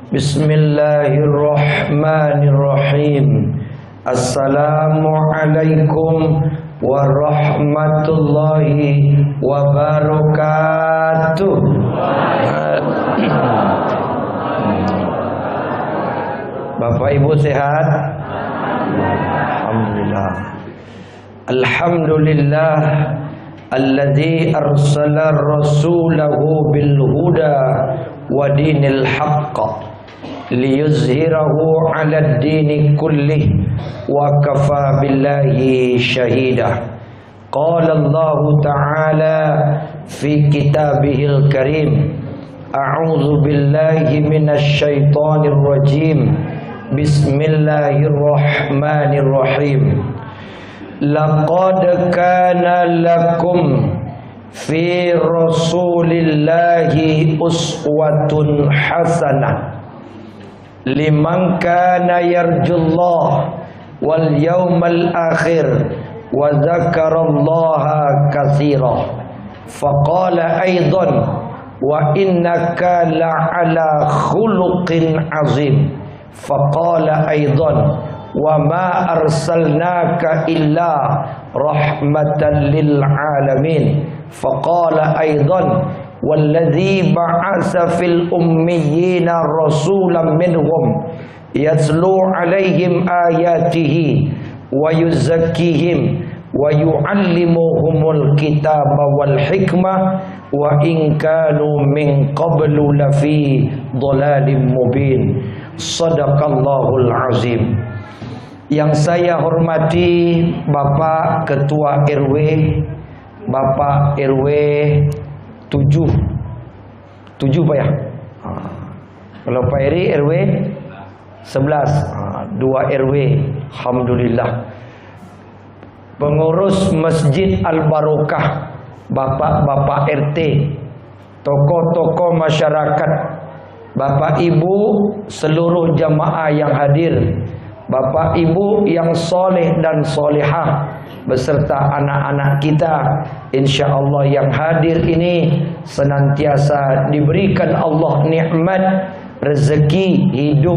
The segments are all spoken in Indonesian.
Bismillahirrahmanirrahim. Assalamualaikum warahmatullahi wabarakatuh. Bapak Ibu sehat? Alhamdulillah. Alhamdulillah alladzi arsala rasulahu bil huda wa dinil haqq liyuzhirahu 'alad dini kullih wa kafa billahi shahida. Qala Allah ta'ala fi kitabihil karim, a'udzu billahi minasy syaithanir rajim. Bismillahirrahmanirrahim. Laqad kana lakum fi rasulillahi uswatun hasanah liman kana yarjullah wal yawmal akhir wa dzakarallaha katsira. Faqala aidan wa innaka la'ala khuluqin azim. Faqala aidan wa ma arsalnaka illa rahmatan lil alamin. Faqala aidan walladzi ba'atsa fil ummiyina rasulan minhum yatlu 'alaihim ayatihi wa yuzakkihim wa yu'allimuhumul kitaba wal hikmah wa in kanu min qablu lafi dhalalin mubin. Shadaqallahul azim. Yang saya hormati Bapak Ketua RW, Bapak RW 7 Pak ya? Kalau Pak Eri RW 11, 2 RW. Alhamdulillah. Pengurus Masjid Al-Barokah, Bapak-bapak RT, tokoh-tokoh masyarakat, Bapak Ibu seluruh jamaah yang hadir, Bapak Ibu yang soleh dan solehah beserta anak-anak kita, insya Allah yang hadir ini senantiasa diberikan Allah nikmat rezeki hidup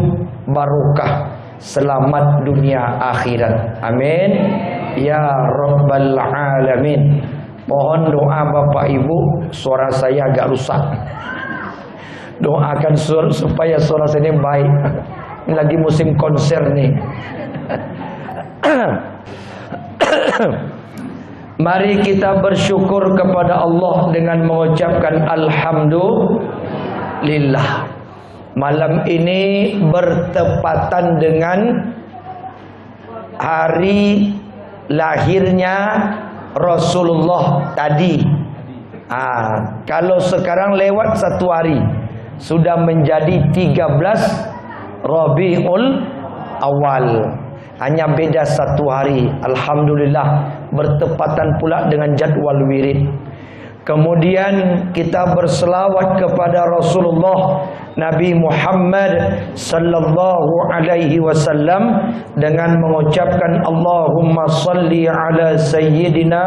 barokah, selamat dunia akhirat. Amin ya rabbal alamin. Mohon doa Bapak Ibu, suara saya agak rusak. Doakan supaya suara saya ini baik. Ini lagi musim konser nih. Mari kita bersyukur kepada Allah dengan mengucapkan alhamdulillah. Malam ini bertepatan dengan hari lahirnya Rasulullah tadi. Kalau sekarang lewat 1 hari, sudah menjadi 13 Rabiul Awal. Hanya beda 1 hari. Alhamdulillah, bertepatan pula dengan jadwal wirid. Kemudian kita berselawat kepada Rasulullah Nabi Muhammad sallallahu alaihi wasallam dengan mengucapkan Allahumma salli ala sayyidina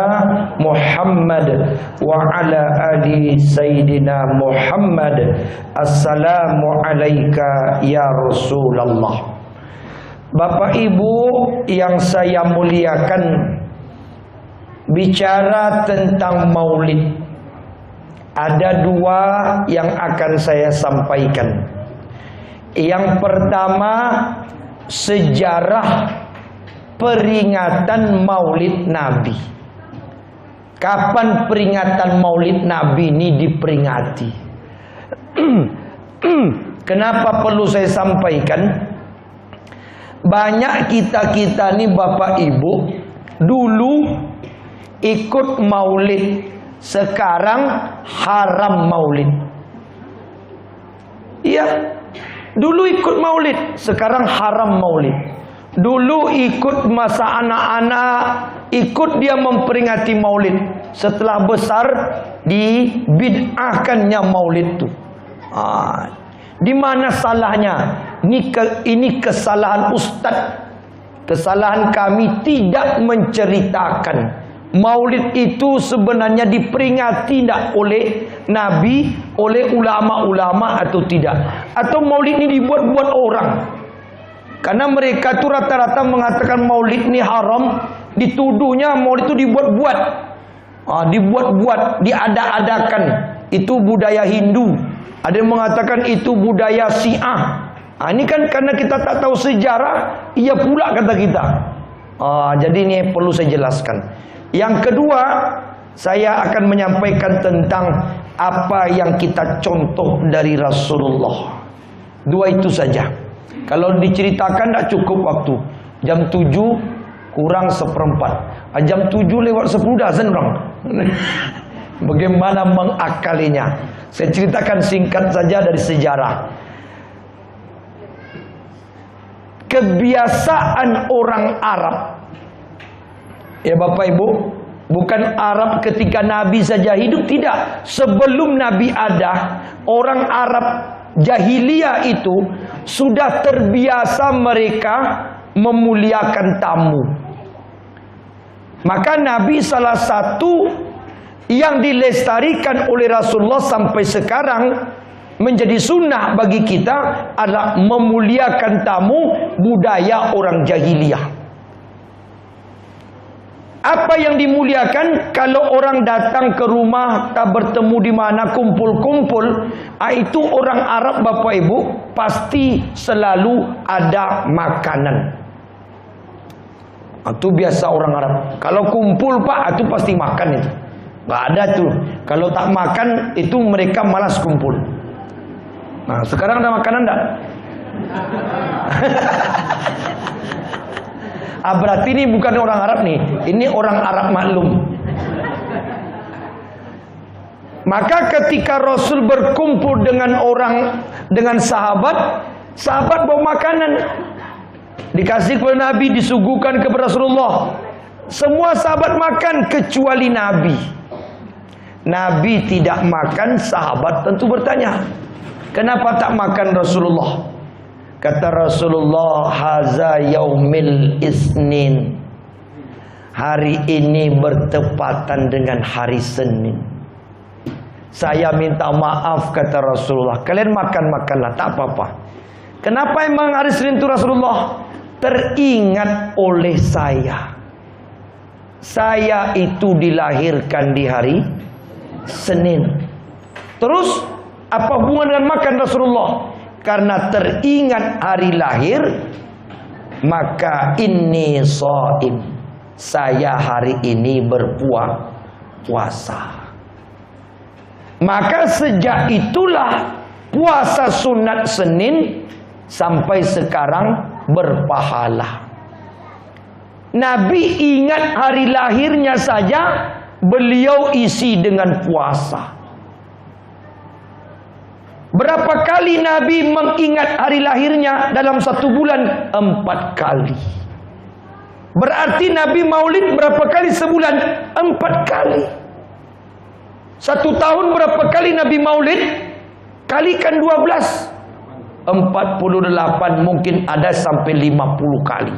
Muhammad wa ala ali sayyidina Muhammad. Assalamu alayka ya Rasulullah. Bapak Ibu yang saya muliakan, bicara tentang maulid, ada 2 yang akan saya sampaikan. Yang pertama, sejarah peringatan maulid Nabi. Kapan peringatan maulid Nabi ini diperingati? Kenapa perlu saya sampaikan? Banyak kita-kita nih Bapak Ibu dulu ikut maulid, sekarang haram maulid. Iya, dulu ikut maulid, sekarang haram maulid. Dulu ikut masa anak-anak, ikut dia memperingati maulid. Setelah besar dibid'ahkannya maulid itu. Di mana salahnya? Ini kesalahan ustaz. Kesalahan kami tidak menceritakan maulid itu sebenarnya diperingati tidak oleh Nabi, oleh ulama-ulama atau tidak. atau maulid ini dibuat-buat orang. Karena mereka itu rata-rata mengatakan maulid ini haram, dituduhnya maulid itu dibuat-buat. Dibuat-buat, diada-adakan. Itu budaya Hindu. Ada yang mengatakan itu budaya Syiah. Ini kan karena kita tak tahu sejarah, iya pula kata kita. Jadi ini perlu saya jelaskan. Yang kedua, saya akan menyampaikan tentang apa yang kita contoh dari Rasulullah. Dua itu saja. Kalau diceritakan tak cukup waktu. Jam 7 kurang seperempat. Jam 7 lewat 10 dah azan orang. Bagaimana mengakalinya? Saya ceritakan singkat saja dari sejarah. Kebiasaan orang Arab, ya Bapak Ibu, bukan Arab ketika Nabi saja hidup, tidak. Sebelum Nabi ada, orang Arab jahiliyah itu sudah terbiasa mereka memuliakan tamu. Maka Nabi salah satu yang dilestarikan oleh Rasulullah sampai sekarang menjadi sunnah bagi kita adalah memuliakan tamu, budaya orang jahiliyah. Apa yang dimuliakan? Kalau orang datang ke rumah, tak bertemu di mana, kumpul-kumpul, itu orang Arab Bapak Ibu pasti selalu ada makanan. Itu biasa orang Arab. Kalau kumpul Pak, itu pasti makan itu. Nggak ada tuh. Kalau tak makan, itu mereka malas kumpul. Nah, sekarang ada makanan enggak? Berarti ini bukan orang Arab nih. Ini orang Arab maklum. Maka ketika Rasul berkumpul dengan sahabat bawa makanan. Dikasih kepada Nabi, disuguhkan kepada Rasulullah. Semua sahabat makan kecuali Nabi. Nabi tidak makan, sahabat tentu bertanya, kenapa tak makan Rasulullah? Kata Rasulullah, haza yaumil isnin. Hari ini bertepatan dengan hari Senin. Saya minta maaf, kata Rasulullah. Kalian makan-makanlah, tak apa-apa. Kenapa emang hari Senin itu Rasulullah? Teringat oleh saya. Saya itu dilahirkan di hari Senin. Terus apa hubungan dengan makan Rasulullah? Karena teringat hari lahir, maka inni shaim. Saya hari ini berpuasa. Maka sejak itulah puasa sunat Senin sampai sekarang berpahala. Nabi ingat hari lahirnya saja, beliau isi dengan puasa. Berapa kali Nabi mengingat hari lahirnya dalam satu bulan? 4 kali. Berarti Nabi maulid berapa kali sebulan? 4 kali. 1 tahun berapa kali Nabi maulid? Kalikan 12. 48, mungkin ada sampai 50 kali.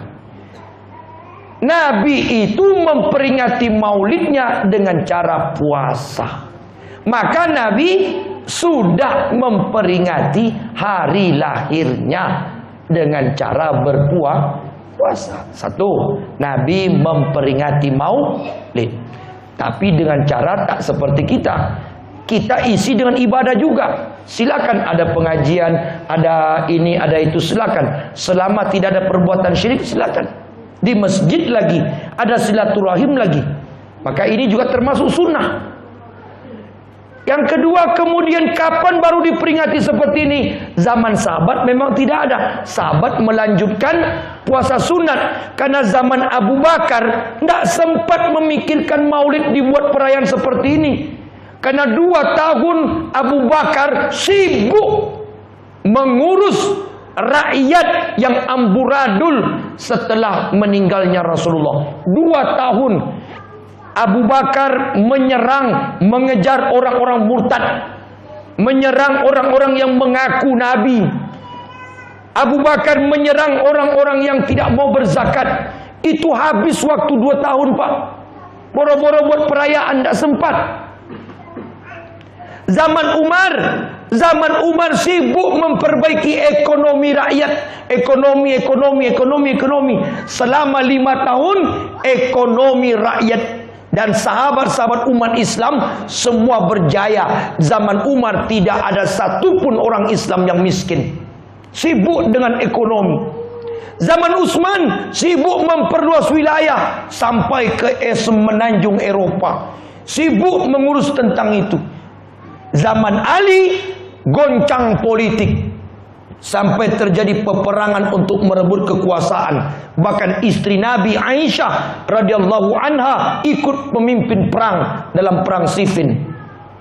Nabi itu memperingati maulidnya dengan cara puasa. Maka Nabi sudah memperingati hari lahirnya dengan cara berpuasa. Satu, Nabi memperingati maulid, tapi dengan cara tak seperti kita. Kita isi dengan ibadah juga. Silakan, ada pengajian, ada ini, ada itu, silakan. Selama tidak ada perbuatan syirik, silakan. Di masjid lagi, ada silaturahim lagi. Maka ini juga termasuk sunnah. Yang kedua, kemudian kapan baru diperingati seperti ini? Zaman sahabat memang tidak ada. Sahabat melanjutkan puasa sunat. Karena zaman Abu Bakar tidak sempat memikirkan maulid dibuat perayaan seperti ini. Karena 2 tahun Abu Bakar sibuk mengurus rakyat yang amburadul setelah meninggalnya Rasulullah. 2 tahun Abu Bakar menyerang, mengejar orang-orang murtad, menyerang orang-orang yang mengaku Nabi. Abu Bakar menyerang orang-orang yang tidak mau berzakat. Itu habis waktu 2 tahun Pak. Boro-boro buat perayaan tidak sempat. Zaman Umar sibuk memperbaiki ekonomi rakyat. Ekonomi. Selama 5 tahun, ekonomi rakyat dan sahabat-sahabat umat Islam semua berjaya. Zaman Umar tidak ada satupun orang Islam yang miskin. Sibuk dengan ekonomi. Zaman Utsman sibuk memperluas wilayah sampai ke semenanjung Eropa. Sibuk mengurus tentang itu. Zaman Ali goncang politik sampai terjadi peperangan untuk merebut kekuasaan. Bahkan istri Nabi Aisyah radhiyallahu anha ikut memimpin perang dalam perang Siffin.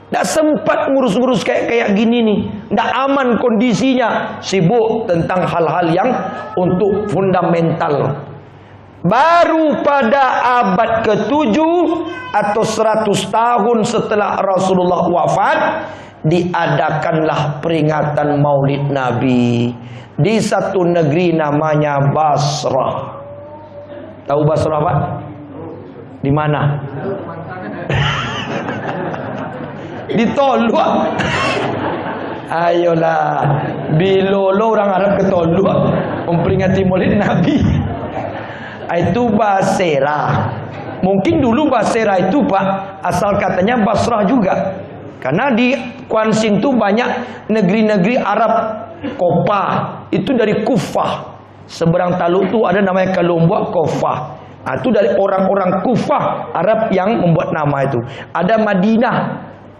Tidak sempat ngurus-ngurus kayak gini nih. Tidak aman kondisinya. Sibuk tentang hal-hal yang untuk fundamental. Baru pada abad ke-7 atau 100 tahun setelah Rasulullah wafat, diadakanlah peringatan Maulid Nabi di satu negeri namanya Basrah. Tahu Basrah, Pak? Di mana? Di Tolua. Ayolah, bilolo orang Arab ke Tolua memperingati Maulid Nabi. Itu Basrah. Mungkin dulu Basrah itu, Pak, asal katanya Basrah juga. Karena di Kwansin itu banyak negeri-negeri Arab Kopah. Itu dari Kufah. Seberang Taluk itu ada namanya Kelombok Kufah. Itu dari orang-orang Kufah Arab yang membuat nama itu. Ada Madinah.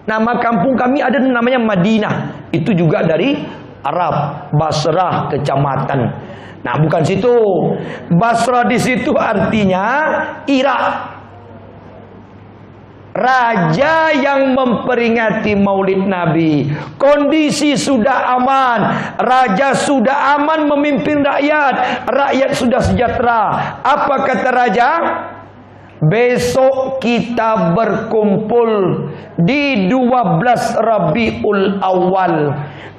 Nama kampung kami ada namanya Madinah. Itu juga dari Arab. Basrah kecamatan. Nah, bukan situ. Basrah di situ artinya Irak. Raja yang memperingati Maulid Nabi. Kondisi sudah aman. Raja sudah aman memimpin rakyat. Rakyat sudah sejahtera. Apa kata raja? Besok kita berkumpul di 12 Rabiul Awal,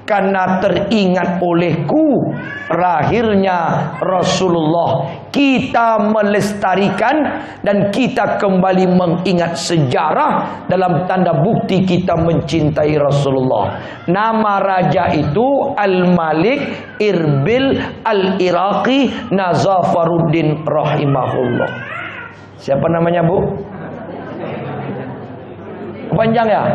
karena teringat olehku lahirnya Rasulullah. Kita melestarikan dan kita kembali mengingat sejarah dalam tanda bukti kita mencintai Rasulullah. Nama raja itu Al-Malik Irbil Al-Iraqi Nazafaruddin rahimahullah. Siapa namanya, Bu? Panjang ya?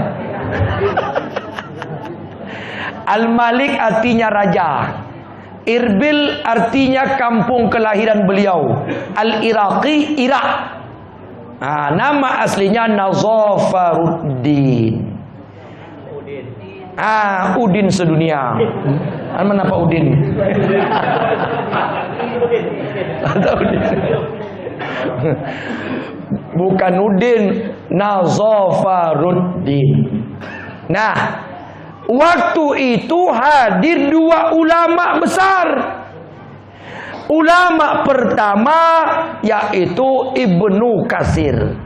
Al-Malik artinya raja. Irbil artinya kampung kelahiran beliau. Al-Iraqi, Irak. Nah, nama aslinya Nazafaruddin. Udin sedunia. Mana Pak Udin? Bukan Udin, Nazafaruddin. Nah, waktu itu hadir 2 ulama besar. Ulama pertama yaitu Ibnu Katsir.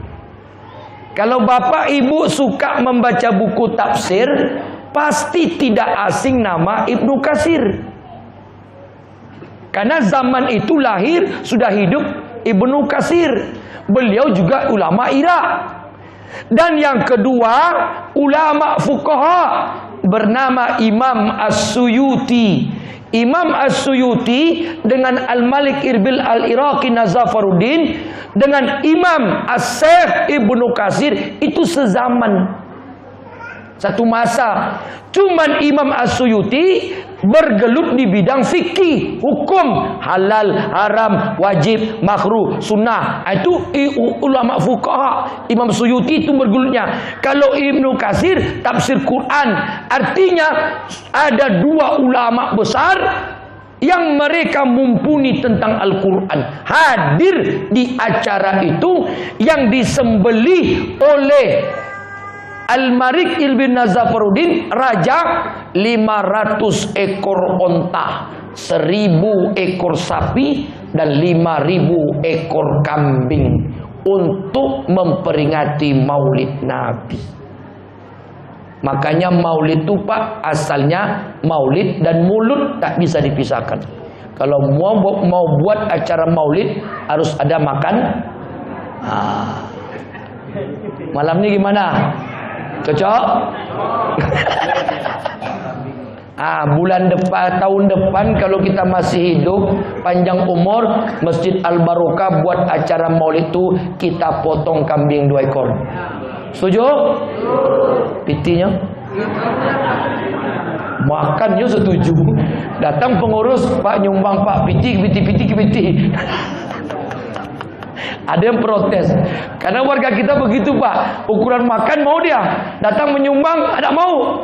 Kalau Bapak Ibu suka membaca buku tafsir, pasti tidak asing nama Ibnu Katsir. Karena zaman itu lahir, sudah hidup Ibnu Katsir. Beliau juga ulama Irak. Dan yang kedua, ulama fuqaha bernama Imam As-Suyuti. Imam As-Suyuti dengan Al-Malik Irbil Al-Iraqi Nazafaruddin dengan Imam As-Syekh Ibnu Katsir itu sezaman. Satu masa. Cuman Imam As-Suyuti bergelut di bidang fikih, hukum, halal, haram, wajib, makruh, sunnah. Itu ulama fuqaha. Imam Suyuti itu bergelutnya. Kalau Ibnu Katsir tafsir Quran. Artinya ada 2 ulama besar yang mereka mumpuni tentang Al-Quran hadir di acara itu, yang disembelih oleh Al-Malik Ibn Nazafaruddin raja 500 ekor onta, 1000 ekor sapi dan 5000 ekor kambing untuk memperingati Maulid Nabi. Makanya Maulid itu, Pak, asalnya Maulid dan mulut tak bisa dipisahkan. Kalau mau buat acara Maulid harus ada makan. Malam ini gimana? Cocok? Bulan depan, tahun depan kalau kita masih hidup, panjang umur, Masjid Al-Barokah buat acara maulid itu kita potong kambing 2 ekor. Setuju? Pitinya? Makannya setuju. Datang pengurus, Pak nyumbang Pak, piti. Ada yang protes. Karena warga kita begitu Pak, ukuran makan mau dia, datang menyumbang, ada mau.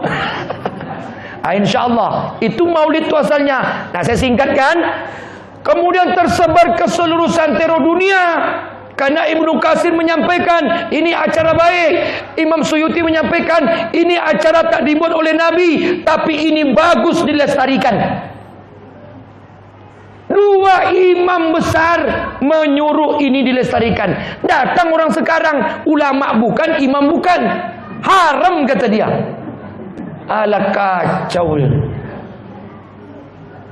Insya Allah itu maulid itu asalnya. Nah saya singkatkan. Kemudian tersebar ke seluruh santero dunia. Karena Ibnu Katsir menyampaikan ini acara baik, Imam Suyuti menyampaikan ini acara tak dibuat oleh Nabi, tapi ini bagus dilestarikan. 2 imam besar menyuruh ini dilestarikan. Datang orang sekarang, ulama bukan, imam bukan, haram kata dia. Ala kacau.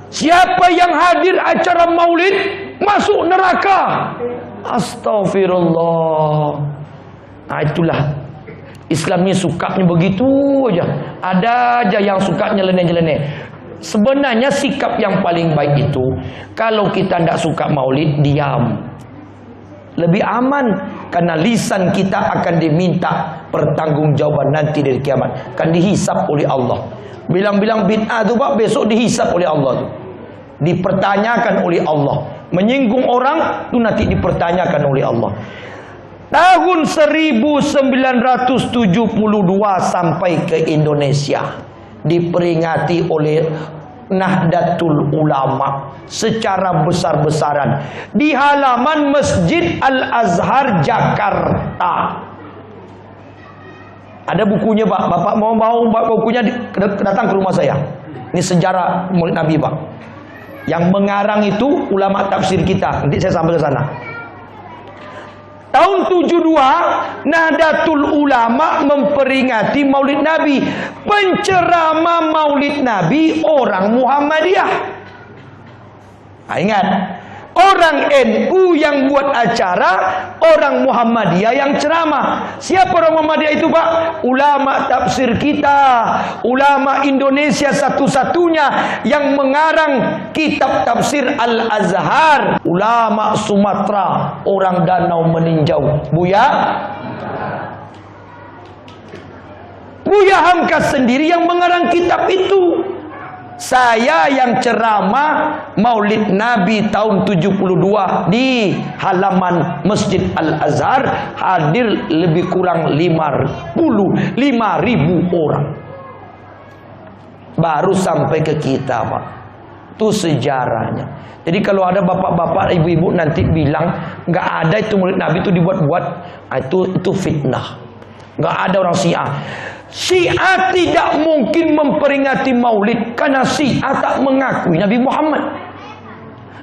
Siapa yang hadir acara maulid masuk neraka. Astagfirullah. Itulah Islam ni sukanya begitu aja. Ada aja yang suka nyeleneh-nyeleneh. Sebenarnya sikap yang paling baik itu, kalau kita tidak suka maulid, diam. Lebih aman. Karena lisan kita akan diminta pertanggungjawaban nanti dari kiamat. Kan dihisap oleh Allah. Bilang-bilang bid'ah tu Pak, besok dihisap oleh Allah tu. Dipertanyakan oleh Allah. Menyinggung orang tu nanti dipertanyakan oleh Allah. Tahun 1972 sampai ke Indonesia diperingati oleh Nahdlatul Ulama secara besar-besaran di halaman Masjid Al-Azhar Jakarta. Ada bukunya Pak. Bapak mau bukunya datang ke rumah saya. Ini sejarah Maulid Nabi Pak. Yang mengarang itu ulama tafsir kita. Nanti saya sampai ke sana. Tahun 72 Nahdlatul Ulama memperingati Maulid Nabi. Penceramah Maulid Nabi orang Muhammadiyah. Ingat, orang NU yang buat acara, orang Muhammadiyah yang ceramah. Siapa orang Muhammadiyah itu Pak? Ulama tafsir kita, ulama Indonesia satu-satunya yang mengarang kitab tafsir Al-Azhar. Ulama Sumatera, orang Danau Meninjau, Buya Hamka sendiri yang mengarang kitab itu. Saya yang ceramah Maulid Nabi tahun 72 di halaman Masjid Al-Azhar, hadir lebih kurang 5.000 orang. Baru sampai ke kita Pak. Itu sejarahnya. Jadi kalau ada bapak-bapak, ibu-ibu nanti bilang nggak ada itu Maulid Nabi itu dibuat-buat, itu fitnah. Nggak ada orang Syiah. Syiah tidak mungkin memperingati maulid karena Syiah tak mengakui Nabi Muhammad.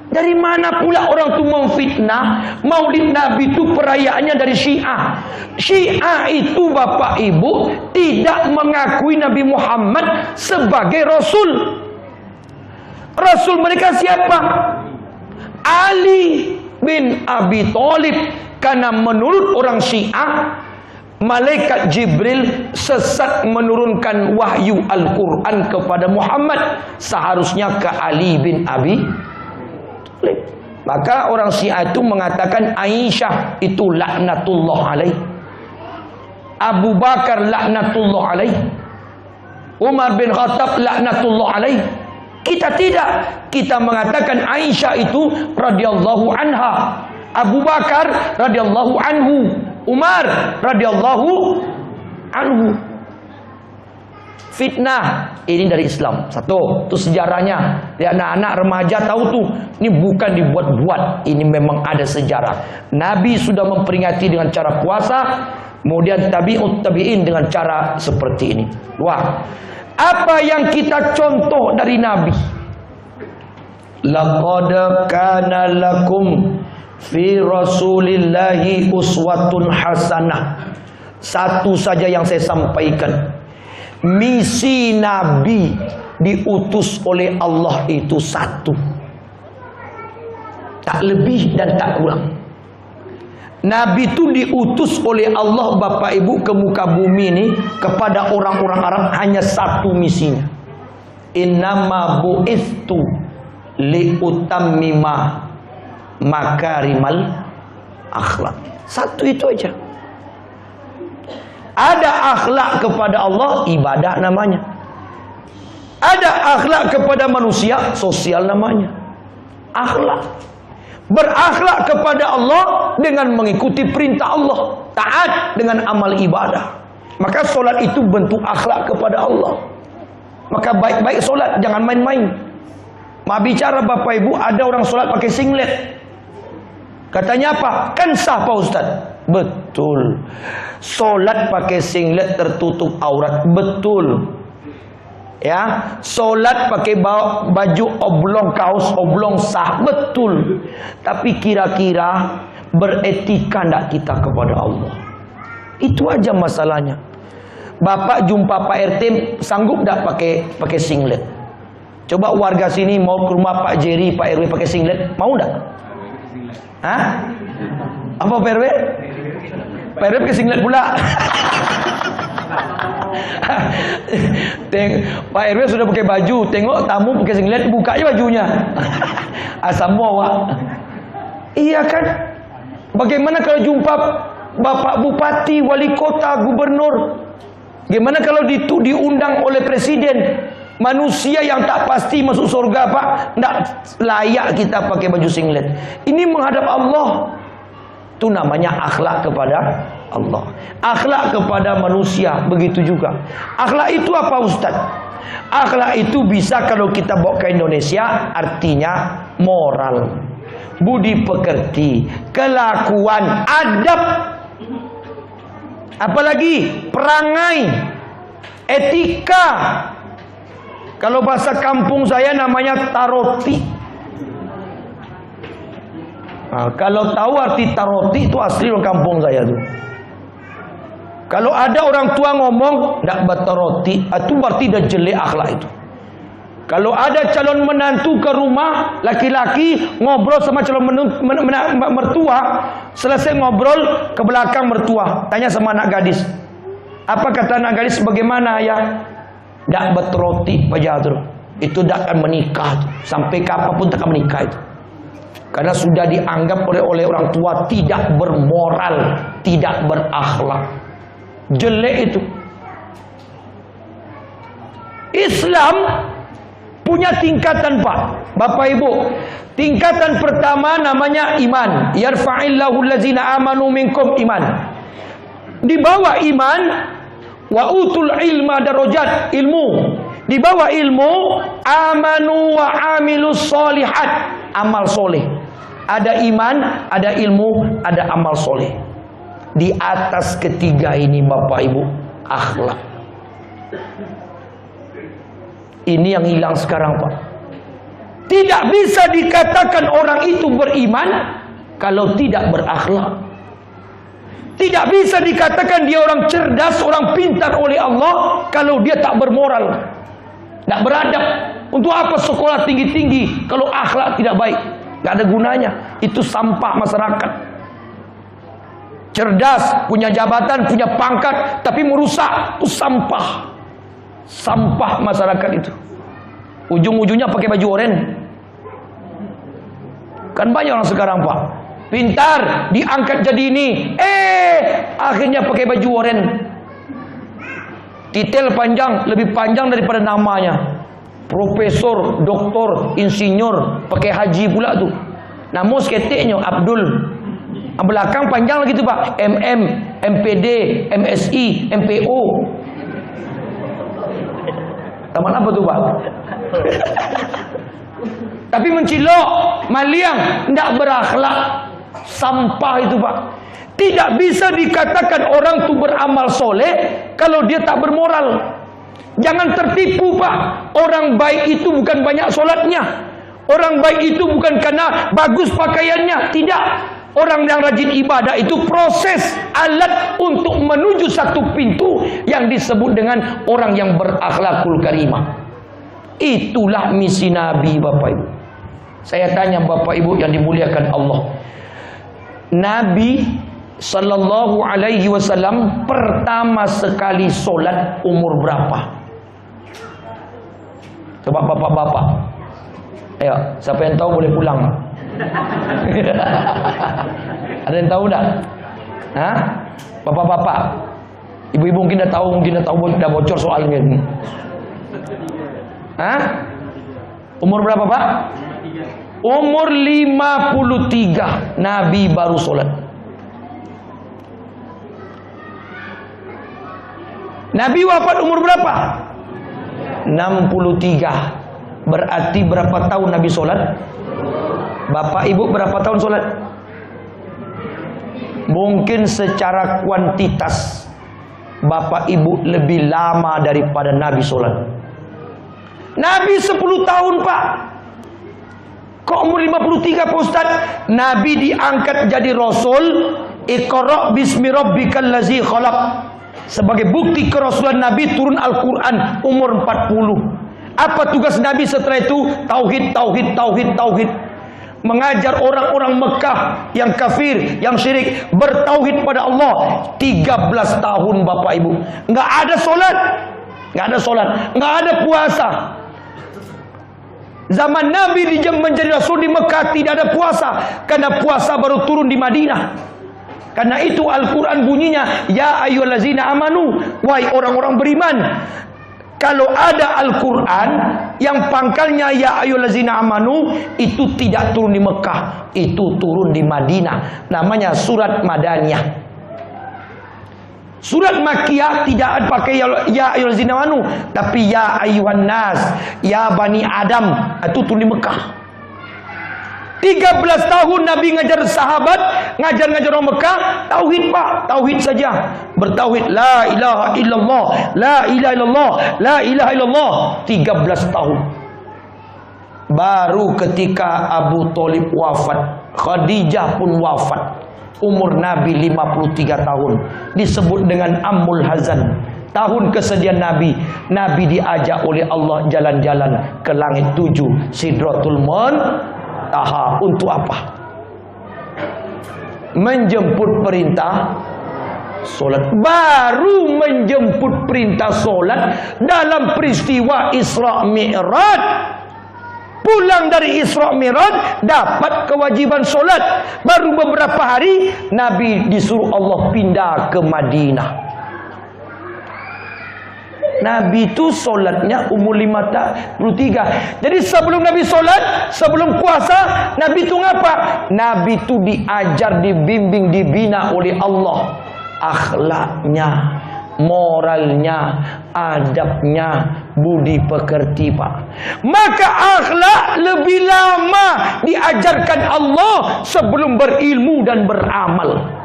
Dari mana pula orang itu memfitnah Maulid Nabi itu perayaannya dari Syiah. Syiah itu Bapak Ibu tidak mengakui Nabi Muhammad sebagai Rasul. Rasul mereka siapa? Ali bin Abi Thalib. Karena menurut orang Syiah, Malaikat Jibril sesat menurunkan wahyu Al-Quran kepada Muhammad, seharusnya ke Ali bin Abi Thalib. Maka orang Syiah itu mengatakan Aisyah itu laknatullah alaih, Abu Bakar laknatullah alaih, Umar bin Khattab laknatullah alaih. Kita tidak. Kita mengatakan Aisyah itu radhiyallahu anha, Abu Bakar radhiyallahu anhu, Umar radhiyallahu anhu. Fitnah ini dari Islam. Satu, itu sejarahnya. Ya, anak-anak remaja tahu tuh, ini bukan dibuat-buat, ini memang ada sejarah. Nabi sudah memperingati dengan cara puasa, kemudian tabi'in dengan cara seperti ini. Wah, apa yang kita contoh dari Nabi? Laqad kana lakum fi Rasulillahi uswatun hasanah. Satu saja yang saya sampaikan, misi Nabi diutus oleh Allah itu satu, tak lebih dan tak kurang. Nabi itu diutus oleh Allah Bapak Ibu ke muka bumi ini kepada orang-orang Arab hanya satu misinya. Innama bu'istu liutammima makarimal akhlak. Satu itu aja. Ada akhlak kepada Allah, ibadah namanya. Ada akhlak kepada manusia, sosial namanya. Akhlak. Berakhlak kepada Allah dengan mengikuti perintah Allah, taat dengan amal ibadah. Maka solat itu bentuk akhlak kepada Allah. Maka baik-baik solat, jangan main-main. Ma bicara Bapak Ibu, ada orang solat pakai singlet. Katanya apa? Kan sah Pak Ustaz. Betul. Solat pakai singlet tertutup aurat, betul. Ya, solat pakai baju oblong, kaos oblong sah, betul. Tapi kira-kira beretika enggak kita kepada Allah? Itu aja masalahnya. Bapak jumpa Pak RT sanggup enggak pakai singlet? Coba warga sini mau ke rumah Pak Jerry, Pak RW pakai singlet, mau enggak? Hah? Apa Pak RW? Pak RW pakai singlet pula. Pak RW sudah pakai baju, tengok tamu pakai singlet, buka aja bajunya. Asam bawa. Iya kan? Bagaimana kalau jumpa Bapak Bupati, Wali Kota, Gubernur? Gimana kalau diundang oleh Presiden? Manusia yang tak pasti masuk surga, Pak. Nggak layak kita pakai baju singlet. Ini menghadap Allah. Itu namanya akhlak kepada Allah. Akhlak kepada manusia begitu juga. Akhlak itu apa Ustaz? Akhlak itu bisa kalau kita bawa ke Indonesia artinya moral, budi pekerti, kelakuan, adab, apalagi perangai, etika. Kalau bahasa kampung saya namanya taroti. Nah, kalau tahu arti taroti itu asli orang kampung saya tuh. Kalau ada orang tua ngomong ndak bataroti, itu berarti dah jelek akhlak itu. Kalau ada calon menantu ke rumah laki-laki ngobrol sama calon mertua, selesai ngobrol ke belakang mertua, tanya sama anak gadis. Apa kata anak gadis? Bagaimana ya? Ndak bataroti Pak Jadro. Itu ndak akan menikah tuh. Sampai kapanpun tak akan menikah itu. Karena sudah dianggap oleh orang tua tidak bermoral, tidak berakhlak. Jelek itu. Islam punya tingkatan Pak, Bapak Ibu. Tingkatan pertama namanya iman. Yarfa'illahu allazina amanu minkum iman. Di bawah iman, wa utul ilma darajat, ilmu. Di bawah ilmu, amanu wa amilus solihat, amal soleh. Ada iman, ada ilmu, ada amal soleh. Di atas ketiga ini Bapak Ibu, akhlak. Ini yang hilang sekarang Pak. Tidak bisa dikatakan orang itu beriman kalau tidak berakhlak. Tidak bisa dikatakan dia orang cerdas, orang pintar oleh Allah kalau dia tak bermoral, tak beradab. Untuk apa sekolah tinggi-tinggi kalau akhlak tidak baik? Gak ada gunanya. Itu sampah masyarakat. Cerdas, punya jabatan, punya pangkat, tapi merusak, itu sampah. Sampah masyarakat itu. Ujung-ujungnya pakai baju oranye. Kan banyak orang sekarang Pak, pintar, diangkat jadi ini, akhirnya pakai baju oranye. Titel panjang, lebih panjang daripada namanya. Profesor, doktor, insinyur, pakai haji pula tuh. Nama seketiknya Abdul. Belakang panjang lagi tuh Pak, MM, MPD, MSI, MPO. Taman apa tuh Pak? Tapi mencilok, maliang, tidak berakhlak, sampah itu Pak. Tidak bisa dikatakan orang itu beramal soleh kalau dia tak bermoral. Jangan tertipu Pak. Orang baik itu bukan banyak solatnya. Orang baik itu bukan karena bagus pakaiannya. Tidak. Orang yang rajin ibadah itu proses, alat untuk menuju satu pintu yang disebut dengan orang yang berakhlakul karimah. Itulah misi Nabi Bapak Ibu. Saya tanya Bapak Ibu yang dimuliakan Allah. Nabi Sallallahu alaihi wasallam pertama sekali sholat umur berapa? Coba bapak-bapak. Ayo, siapa yang tahu boleh pulang. Ada yang tahu enggak? Hah? Bapak-bapak. Ibu-ibu mungkin dah tahu, dah bocor soalnya. Hah? Umur berapa, Pak? Umur 53 Nabi baru sholat. Nabi wafat umur berapa? 63. Berarti berapa tahun Nabi sholat? Bapak ibu berapa tahun sholat? Mungkin secara kuantitas bapak ibu lebih lama daripada Nabi sholat. Nabi 10 tahun, Pak. Kok umur 53, Pak Ustaz? Nabi diangkat jadi Rasul. Iqra' bismi rabbikal ladzi khalaq. Sebagai bukti kerasulan Nabi turun Al-Quran umur 40. Apa tugas Nabi setelah itu? Tauhid, tauhid, tauhid, tauhid. Mengajar orang-orang Mekah yang kafir, yang syirik, bertauhid pada Allah. 13 tahun Bapak Ibu. Nggak ada sholat. Nggak ada sholat. Nggak ada puasa. Zaman Nabi menjadi Rasul di Mekah tidak ada puasa. Karena puasa baru turun di Madinah. Karena itu Al-Quran bunyinya, ya ayyuhallazina amanu, wahai orang-orang beriman. Kalau ada Al-Quran yang pangkalnya ya ayyuhallazina amanu, itu tidak turun di Mekah, itu turun di Madinah. Namanya surat Madaniyah. Surat Makkiyah tidak pakai ya ayyuhallazina amanu, tapi ya ayyuhan nas, ya bani Adam, itu turun di Mekah. 13 tahun Nabi ngajar sahabat, ngajar orang Mekah, tauhid, Pak, tauhid saja. Bertauhid la ilaha illallah, la ilaha illallah, la ilaha illallah. 13 tahun. Baru ketika Abu Thalib wafat, Khadijah pun wafat. Umur Nabi 53 tahun. Disebut dengan Ammul Hazan. Tahun kesedihan Nabi. Nabi diajak oleh Allah jalan-jalan ke langit 7, Sidratul Muntaha. Untuk apa? Menjemput perintah solat. Baru menjemput perintah solat dalam peristiwa Isra Mi'raj. Pulang dari Isra Mi'raj dapat kewajiban solat. Baru beberapa hari Nabi disuruh Allah pindah ke Madinah. Nabi itu solatnya umur 53. Jadi sebelum Nabi solat, sebelum puasa, Nabi itu ngapa? Nabi itu diajar, dibimbing, dibina oleh Allah. Akhlaknya, moralnya, adabnya, budi pekerti, Pak. Maka akhlak lebih lama diajarkan Allah sebelum berilmu dan beramal.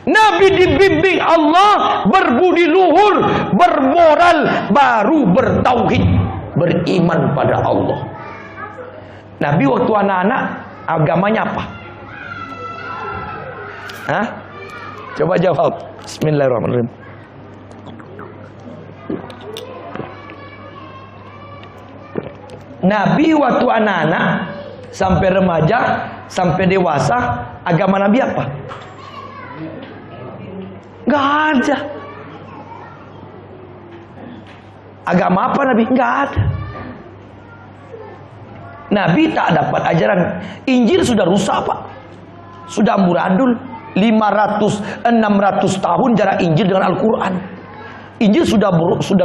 Nabi dibimbing Allah berbudi luhur, bermoral, baru bertauhid, beriman pada Allah. Nabi waktu anak-anak agamanya apa? Hah? Coba jawab. Bismillahirrahmanirrahim. Nabi waktu anak-anak sampai remaja, sampai dewasa, agama Nabi apa? Gak ada. Agama apa Nabi? Gak ada. Nabi tak dapat ajaran. Injil sudah rusak, Pak. Sudah amburadul. 500-600 tahun jarak Injil dengan Al-Quran. Injil sudah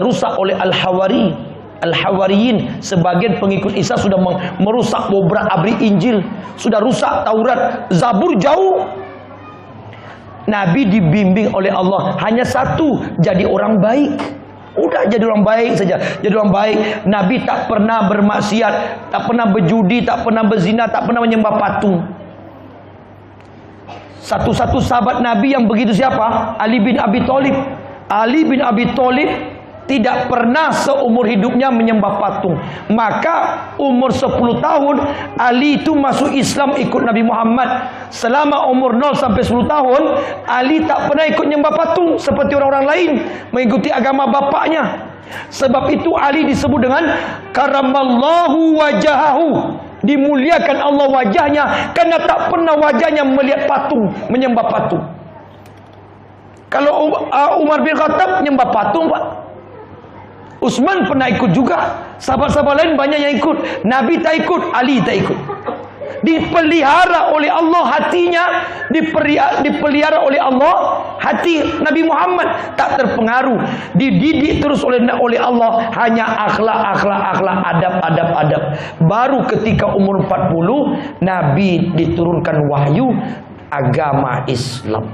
rusak oleh Al-Hawariyin. Sebagian pengikut Isa sudah merusak obrak-abrik Injil. Sudah rusak Taurat, Zabur jauh. Nabi dibimbing oleh Allah hanya satu, jadi orang baik. Udah jadi orang baik saja, jadi orang baik. Nabi tak pernah bermaksiat, tak pernah berjudi, tak pernah berzina, tak pernah menyembah patung. Satu-satu sahabat Nabi yang begitu siapa? Ali bin Abi Thalib. Ali bin Abi Thalib tidak pernah seumur hidupnya menyembah patung. Maka umur 10 tahun Ali itu masuk Islam ikut Nabi Muhammad. Selama umur 0 sampai 10 tahun Ali tak pernah ikut menyembah patung seperti orang-orang lain, mengikuti agama bapaknya. Sebab itu Ali disebut dengan karamallahu wajahahu, Dimuliakan Allah wajahnya karena tak pernah wajahnya melihat patung, menyembah patung. Kalau Umar bin Khattab nyembah patung, Pak. Utsman pernah ikut juga. Sahabat-sahabat lain banyak yang ikut. Nabi tak ikut, Ali tak ikut. Dipelihara oleh Allah hatinya, dipelihara oleh Allah hati Nabi Muhammad, tak terpengaruh, dididik terus oleh Allah, hanya akhlak, adab. Baru ketika umur 40 Nabi diturunkan wahyu agama Islam.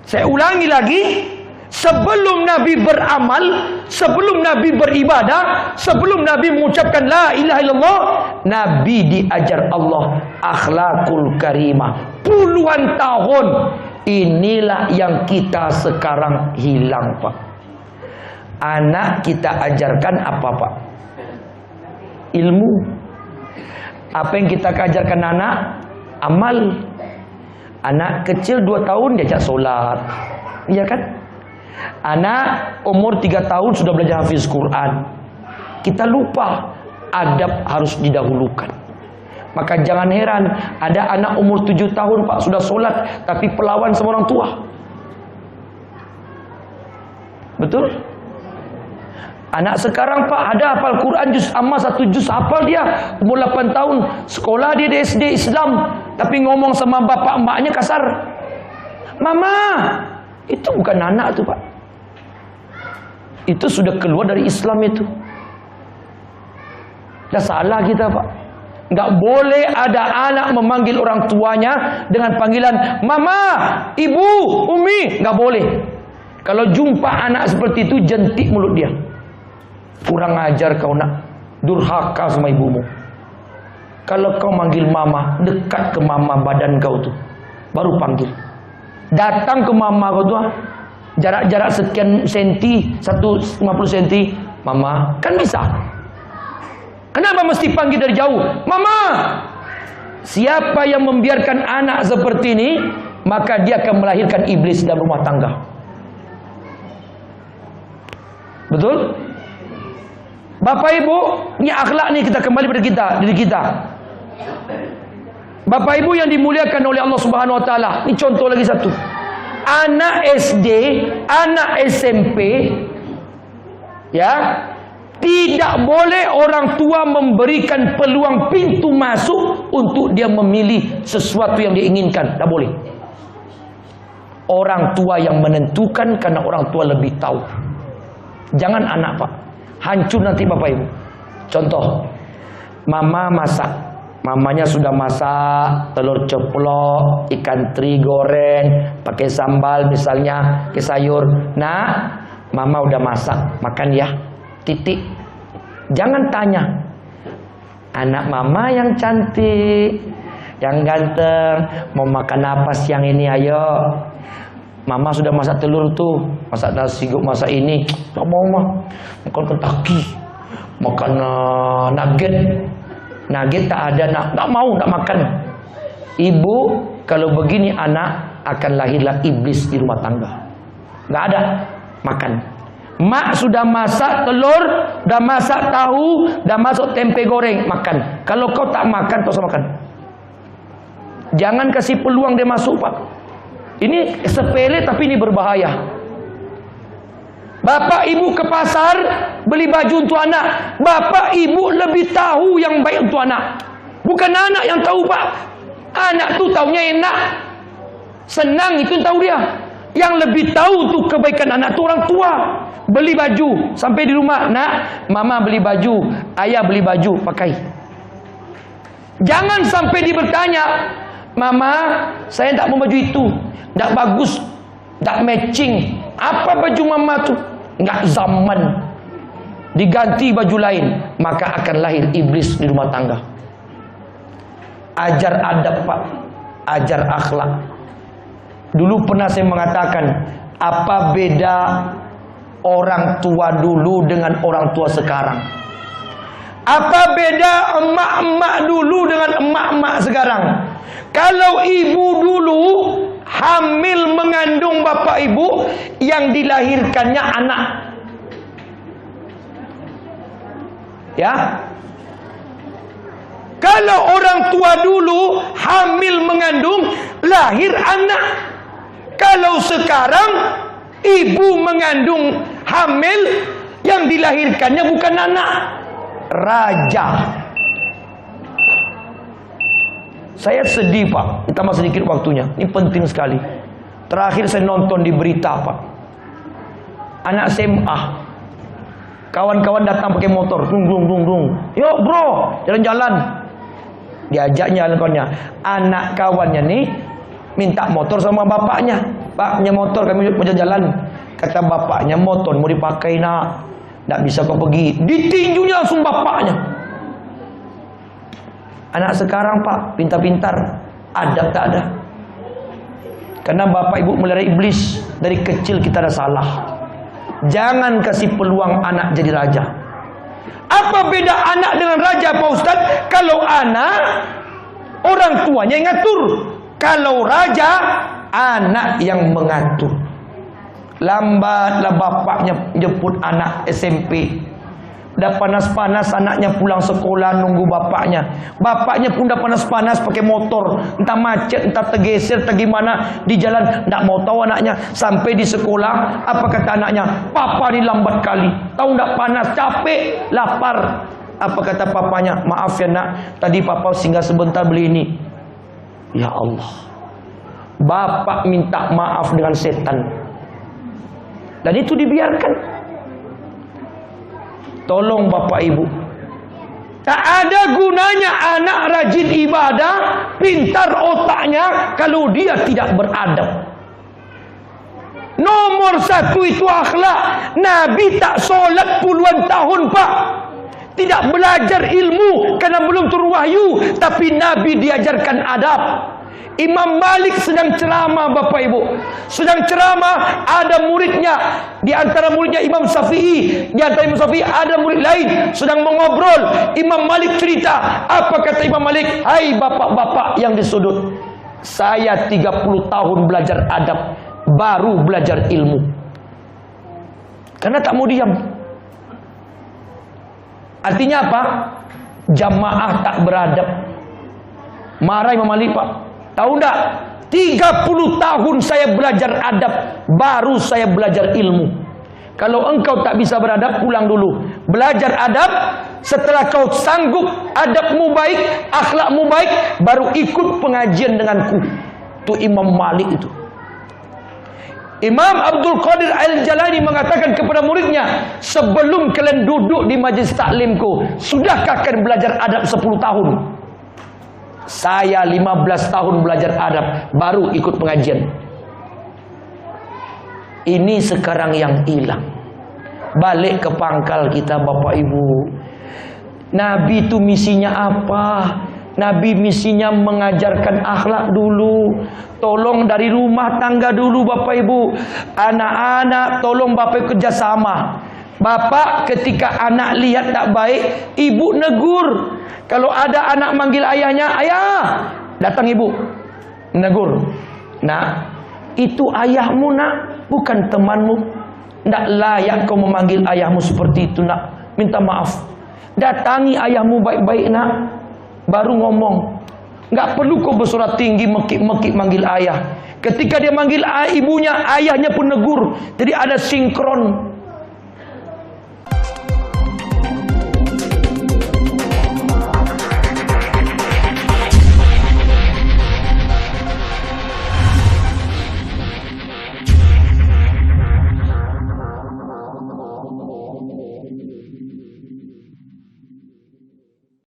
Saya ulangi lagi, sebelum Nabi beramal, sebelum Nabi beribadah, sebelum Nabi mengucapkan la ilaha illallah, Nabi diajar Allah akhlakul karimah. Puluhan tahun. Inilah yang kita sekarang hilang, Pak. Anak kita ajarkan apa, Pak? Ilmu. Apa yang kita ajarkan anak? Amal. Anak kecil 2 tahun diajak solat, iya kan? Anak umur 3 tahun sudah belajar hafiz Quran. Kita lupa adab harus didahulukan. Maka jangan heran ada anak umur 7 tahun, Pak, sudah solat tapi pelawan sama orang tua. Betul? Anak sekarang, Pak, ada hafal Quran juz amma 1 juz, hafal dia. Umur 8 tahun, sekolah dia di SD Islam, tapi ngomong sama bapak emaknya kasar. Mama, itu bukan anak tuh, Pak. Itu sudah keluar dari Islam itu. Dah salah kita, Pak. Nggak boleh ada anak memanggil orang tuanya dengan panggilan Mama, Ibu, Umi. Nggak boleh. Kalau jumpa anak seperti itu, jentik mulut dia. Kurang ajar kau nak, durhaka sama ibumu. Kalau kau manggil mama, dekat ke mama badan kau tuh, baru panggil. Datang ke mama kau tuh, jarak-jarak sekian senti, 150 senti, mama, kan bisa. Kenapa mesti panggil dari jauh? Mama! Siapa yang membiarkan anak seperti ini, maka dia akan melahirkan iblis dalam rumah tangga. Betul? Bapak Ibu, ini akhlak nih, kita kembali pada diri kita. Bapak Ibu yang dimuliakan oleh Allah Subhanahu wa taala. Ini contoh lagi satu. Anak SD, anak SMP, ya, tidak boleh orang tua memberikan peluang pintu masuk untuk dia memilih sesuatu yang dia inginkan. Tidak boleh. Orang tua yang menentukan karena orang tua lebih tahu. Jangan anak, Pak. Hancur nanti Bapak Ibu. Contoh, mama masak, mamanya sudah masak telur ceplok, ikan teri goreng, pakai sambal misalnya, pakai sayur. Nah, mama udah masak, makan ya. Titik. Jangan tanya, anak mama yang cantik, yang ganteng, mau makan apa siang ini, ayo. Mama sudah masak telur tuh, masak nasi, masak ini. Tak mau mah, makan Kentucky, makan nugget. Nugget tak ada, tak mau, tak makan. Ibu, kalau begini anak akan lahirlah iblis di rumah tangga. Nggak ada, makan. Mak sudah masak telur, dah masak tahu, dah masak tempe goreng, makan. Kalau kau tak makan, kau usah makan. Jangan kasih peluang dia masuk, Pak. Ini sepele tapi ini berbahaya. Bapak ibu ke pasar beli baju untuk anak, bapak ibu lebih tahu yang baik untuk anak. Bukan anak yang tahu, Pak. Anak tuh taunya enak, senang, itu tahu dia. Yang lebih tahu untuk kebaikan anak itu orang tua. Beli baju sampai di rumah, nak, mama beli baju, ayah beli baju, pakai. Jangan sampai dia bertanya, mama, saya tak mau baju itu, tak bagus, tak matching. Apa baju mama tuh? Enggak zaman. Diganti baju lain, maka akan lahir iblis di rumah tangga. Ajar adab, Pak. Ajar akhlak. Dulu pernah saya mengatakan, apa beda orang tua dulu dengan orang tua sekarang? Apa beda emak-emak dulu dengan emak-emak sekarang? Kalau ibu dulu hamil mengandung bapak ibu, yang dilahirkannya anak. Ya. Kalau orang tua dulu hamil mengandung, lahir anak. Kalau sekarang ibu mengandung hamil, yang dilahirkannya bukan anak, raja. Saya sedih Pak, tambah sedikit waktunya. Ini penting sekali. Terakhir saya nonton di berita Pak, anak SMA, kawan-kawan datang pakai motor, dung. Yuk bro, jalan-jalan. Diajaknya kawannya, anak kawannya nih minta motor sama bapaknya. Pak, punya motor, kami mau jalan. Kata bapaknya, motor mau dipakai nak, tidak bisa kau pergi. Ditinjunya langsung bapaknya. Anak sekarang Pak, pintar-pintar, adab tak ada. Karena bapak ibu melihara iblis. Dari kecil kita ada salah. Jangan kasih peluang anak jadi raja. Apa beda anak dengan raja Pak Ustadz? Kalau anak, orang tuanya yang ngatur. Kalau raja, anak yang mengatur. Lambatlah bapaknya jemput anak SMP. Dah panas-panas anaknya pulang sekolah nunggu bapaknya. Bapaknya pun dah panas-panas pakai motor. Entah macet, entah tergeser, entah gimana di jalan. Tak mau tahu anaknya. Sampai di sekolah, apa kata anaknya? Papa ni lambat kali. Tahu tak panas, capek, lapar. Apa kata papanya? Maaf ya nak, tadi papa singgah sebentar beli ini. Ya Allah. Bapak minta maaf dengan setan. Dan itu dibiarkan. Tolong bapak ibu, tak ada gunanya anak rajin ibadah, pintar otaknya, kalau dia tidak beradab. Nomor satu itu akhlak. Nabi tak solat puluhan tahun Pak, tidak belajar ilmu karena belum turun wahyu, tapi Nabi diajarkan adab. Imam Malik sedang ceramah bapak ibu, sedang ceramah, ada muridnya, di antara muridnya Imam Syafi'i, di antara Imam Syafi'i ada murid lain sedang mengobrol. Imam Malik cerita, apa kata Imam Malik? Hai bapak-bapak yang di sudut, saya 30 tahun belajar adab, baru belajar ilmu. Karena tak mau diam. Artinya apa? Jamaah tak beradab. Marah Imam Malik Pak. Tahu tak? 30 tahun saya belajar adab, baru saya belajar ilmu. Kalau engkau tak bisa beradab, pulang dulu. Belajar adab, setelah kau sanggup, adabmu baik, akhlakmu baik, baru ikut pengajian denganku. Itu Imam Malik itu. Imam Abdul Qadir Al-Jalani mengatakan kepada muridnya, sebelum kalian duduk di majlis taklimku, sudahkah kalian belajar adab 10 tahun? Saya 15 tahun belajar adab, baru ikut pengajian. Ini sekarang yang hilang. Balik ke pangkal kita bapak ibu. Nabi itu misinya apa? Nabi misinya mengajarkan akhlak dulu. Tolong dari rumah tangga dulu bapak ibu. Anak-anak tolong bapak kerjasama. Bapak ketika anak lihat tak baik, ibu negur. Kalau ada anak manggil ayahnya, ayah, datang ibu, negur. Nak, itu ayahmu nak, bukan temanmu. Tak layak kau memanggil ayahmu seperti itu nak. Minta maaf. Datangi ayahmu baik-baik nak, baru ngomong. Enggak perlu kau bersuara tinggi mekik-mekik manggil ayah. Ketika dia manggil ibunya, ayahnya pun negur. Jadi ada sinkron.